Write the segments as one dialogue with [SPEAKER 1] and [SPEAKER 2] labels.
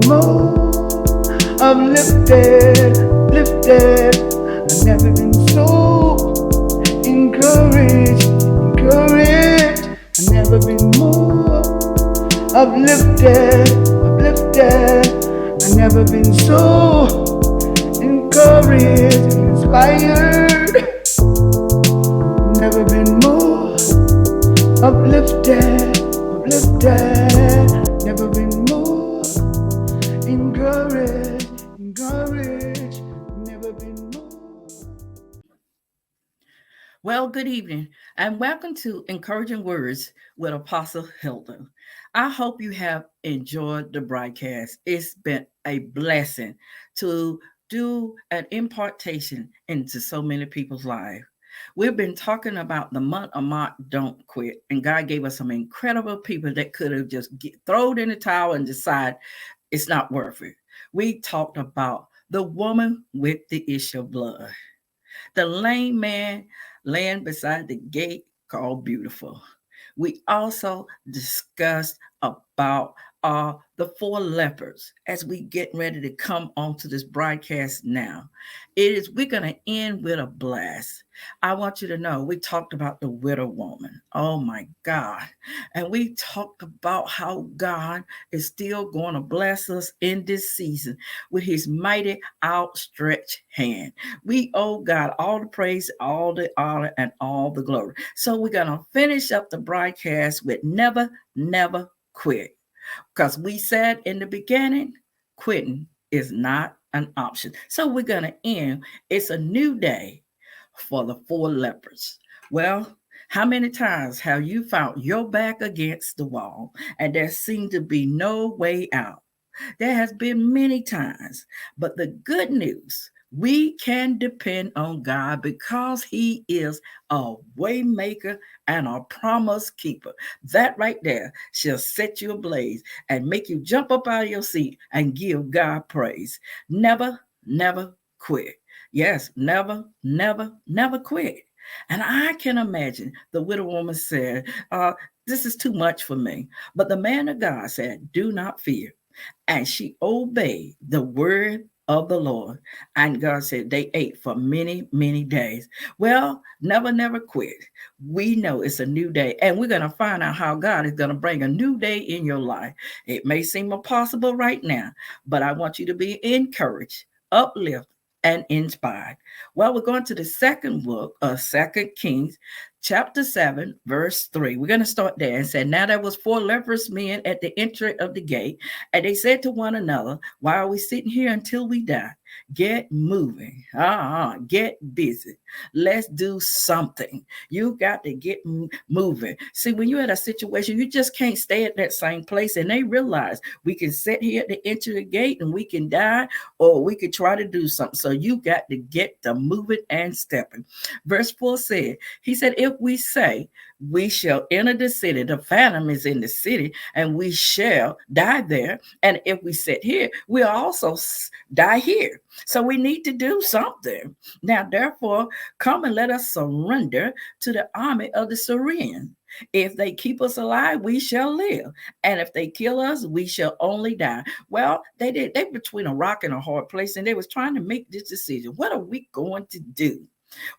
[SPEAKER 1] more uplifted, lifted. I've never been so encouraged, encouraged. I've never been more uplifted, uplifted. I've never been so encouraged, inspired. Never been more uplifted, uplifted. Never been more encouraged, encouraged. Never been more.
[SPEAKER 2] Well, good evening, and welcome to Encouraging Words with Apostle Hilda. I hope you have enjoyed the broadcast. It's been a blessing to do an impartation into so many people's lives. We've been talking about the month of March, don't quit, and God gave us some incredible people that could have just thrown in the towel and decide it's not worth it. We talked about the woman with the issue of blood, the lame man laying beside the gate called Beautiful. We also discussed about the four lepers as we get ready to come onto this broadcast now. We're going to end with a blast. I want you to know we talked about the widow woman. Oh my God. And we talked about how God is still going to bless us in this season with his mighty outstretched hand. We owe God all the praise, all the honor, and all the glory. So we're going to finish up the broadcast with never, never quit. Because we said in the beginning, quitting is not an option. So we're going to end. It's a new day for the four lepers. Well, how many times have you found your back against the wall and there seemed to be no way out? There has been many times, but the good news, we can depend on God because he is a way maker and a promise keeper. That right there shall set you ablaze and make you jump up out of your seat and give God praise. Never, never quit. Yes, never, never, never quit. And I can imagine the widow woman said, this is too much for me. But the man of God said, do not fear, and she obeyed the word of the Lord. And God said they ate for many, many days. Well, never, never quit. We know it's a new day, and we're going to find out how God is going to bring a new day in your life. It may seem impossible right now, but I want you to be encouraged, uplifted, and inspired. Well, we're going to the second book of Second Kings, chapter 7, verse 3. We're going to start there and say, now there was four leprous men at the entry of the gate, and they said to one another, why are we sitting here until we die? Get moving. Get busy. Let's do something. You got to get moving. See, when you're at a situation, you just can't stay at that same place. And they realize we can sit here at the entry of the gate and we can die, or we could try to do something. So you got to get to moving and stepping. Verse 4 said, he said, if we say we shall enter the city, the phantom is in the city, and we shall die there. And if we sit here, we'll also die here. So we need to do something. Now, therefore, come and let us surrender to the army of the Syrians. If they keep us alive, we shall live. And if they kill us, we shall only die. Well, they between a rock and a hard place, and they was trying to make this decision. What are we going to do?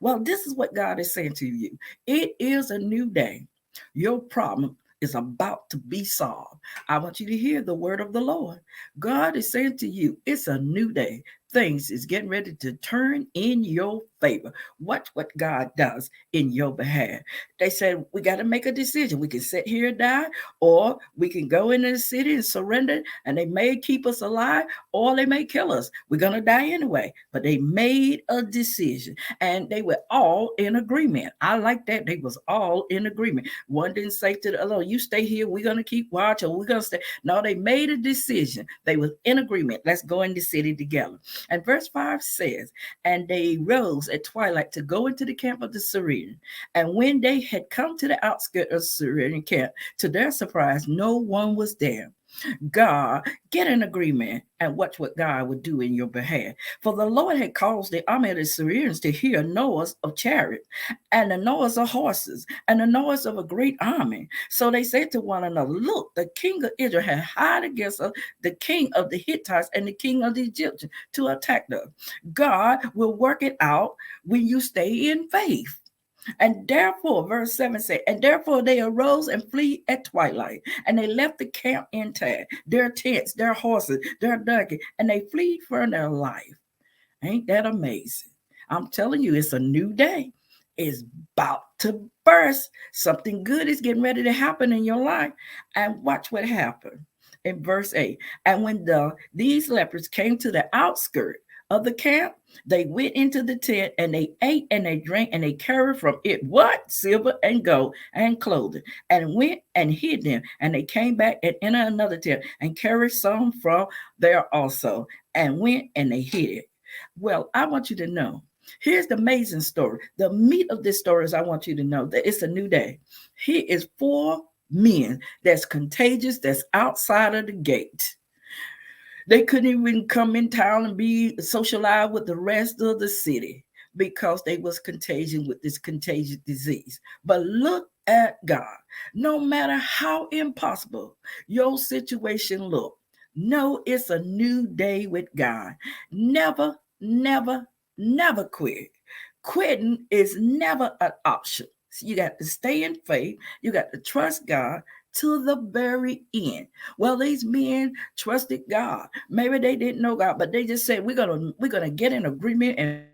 [SPEAKER 2] Well, this is what God is saying to you. It is a new day. Your problem is about to be solved. I want you to hear the word of the Lord. God is saying to you, it's a new day. Things is getting ready to turn in your favor. Watch what God does in your behalf. They said, we got to make a decision. We can sit here and die, or we can go into the city and surrender, and they may keep us alive, or they may kill us. We're going to die anyway. But they made a decision, and they were all in agreement. I like that. They was all in agreement. One didn't say to the other, you stay here, we're going to keep watch, or we're going to stay. No, they made a decision. They was in agreement. Let's go in the city together. And verse 5 says, and they rose at twilight to go into the camp of the Syrians. And when they had come to the outskirts of the Syrian camp, to their surprise, no one was there. God, get in agreement and watch what God would do in your behalf. For the Lord had caused the army of the Syrians to hear noise of chariots and the noise of horses and the noise of a great army. So they said to one another, look, the king of Israel had hired against us the king of the Hittites and the king of the Egyptians to attack us. God will work it out when you stay in faith. And therefore, verse 7 says, and therefore they arose and flee at twilight, and they left the camp intact, their tents, their horses, their donkeys, and they flee for their life. Ain't that amazing? I'm telling you, it's a new day. It's about to burst. Something good is getting ready to happen in your life. And watch what happened in verse 8. And when these lepers came to the outskirts of the camp, they went into the tent and they ate and they drank and they carried from it what? Silver and gold and clothing, and went and hid them. And they came back and entered another tent and carried some from there also, and went and they hid it. Well, I want you to know, here's the amazing story. The meat of this story is I want you to know that it's a new day. Here is 4 men that's contagious, that's outside of the gate. They couldn't even come in town and be socialized with the rest of the city because they was contagious with this contagious disease. But look at God. No matter how impossible your situation look, know it's a new day with God. Never, never, never quit. Quitting is never an option. So you got to stay in faith. You got to trust God to the very end. Well, these men trusted God. Maybe they didn't know God, but they just said, we're gonna get in agreement and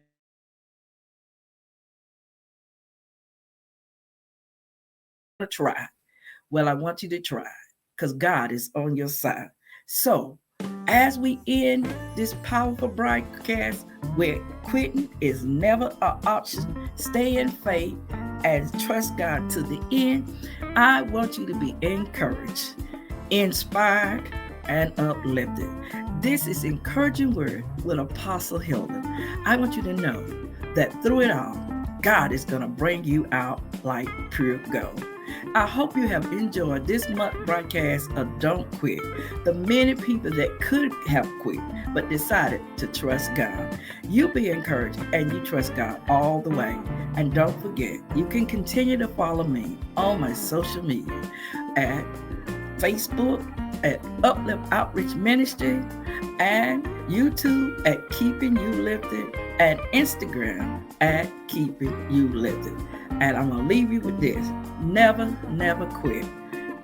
[SPEAKER 2] try. Well, I want you to try because God is on your side. So as we end this powerful broadcast where quitting is never an option, stay in faith and trust God to the end, I want you to be encouraged, inspired, and uplifted. This is Encouraging Word with Apostle Hilda. I want you to know that through it all, God is going to bring you out like pure gold. I hope you have enjoyed this month broadcast of Don't Quit. The many people that could have quit but decided to trust God. You be encouraged and you trust God all the way. And don't forget, you can continue to follow me on my social media at Facebook at Uplift Outreach Ministry and YouTube at Keeping You Lifted and Instagram at Keeping You Lifted. And I'm going to leave you with this. Never, never quit.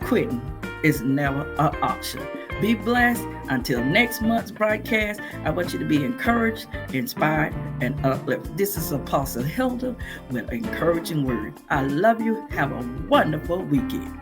[SPEAKER 2] Quitting is never an option. Be blessed. Until next month's broadcast, I want you to be encouraged, inspired, and uplifted. This is Apostle Hilda with Encouraging Word. I love you. Have a wonderful weekend.